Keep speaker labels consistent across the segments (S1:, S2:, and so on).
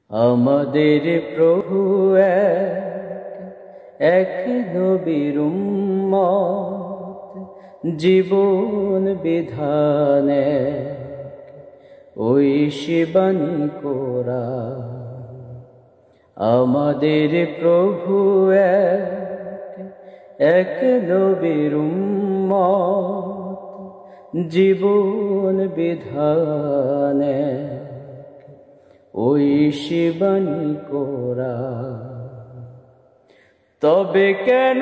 S1: আমাদের প্রভু এক নবীর উম্মত, জীবন বিধান ঐশী বাণী কোরআন। আমাদের প্রভু এক নবীর উম্মত, জীবন বিধান ঐশী বাণী কোরআন। তবে কেন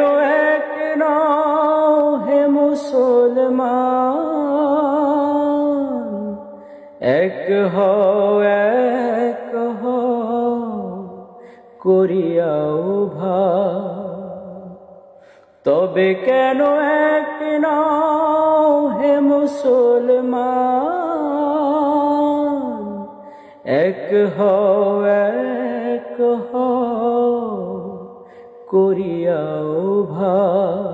S1: এক নও হে মুসলমান, এক হও করিয়াও ভাব। তবে কেন এক নও হে মুসলমান, এক হও করিয়াও ভাব।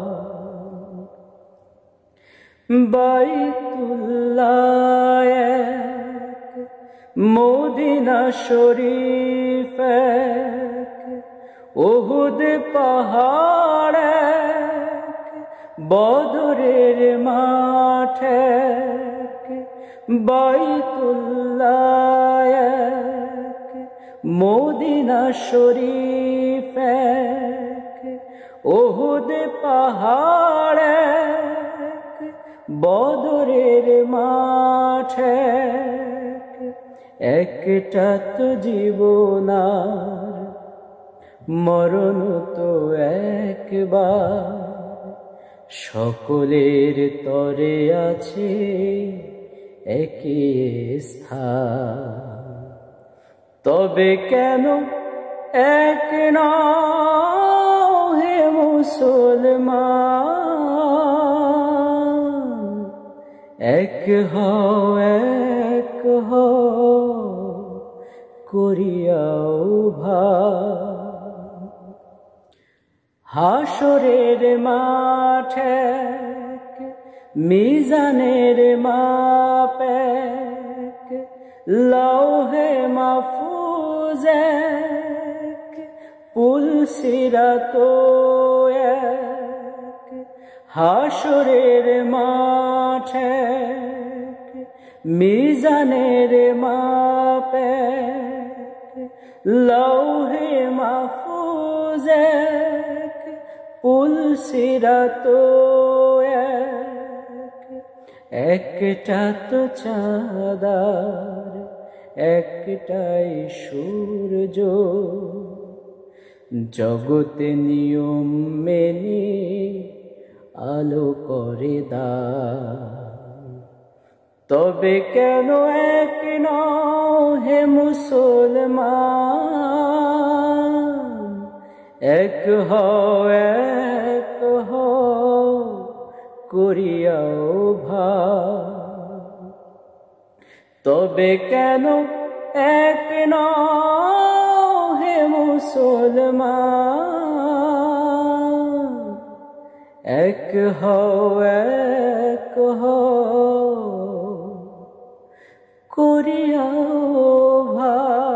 S1: বাইতুল্লাহ এক, মদিনা শরীফ এক, উহুদ পাহাড় এক, বদরের মাঠ এক। বাইতুল্লাহ এক, মদিনা শরীফ এক, উহুদ পাহাড় এক, বদরের মাঠ এক। একটা তো জীবন আর মরণ তো একবার, সকলের তরে আছে একই স্থান। তবে কেন এক নও হে মুসলমান, এক হও করিয়াও ভাব। হাসরের মাঠ এক, মিজানের মাপ এক, লৌহে মাহফুজ এক, পুল সিরাত এক। হাসরের মাঠ এক, মিজানের মাপ এক, লৌহে মাহফুজ এক, পুল সিরাত এক। একটা তো চাঁদার একটাই সূর্য, জগতে নিয়ম মেনে আলো করে দান। তবে কেন এক নও হে মুসলমান, এক হও করিয়াও ভাব। তবে কেন এক নও হে মুসলমান, এক হও করিয়াও ভাব।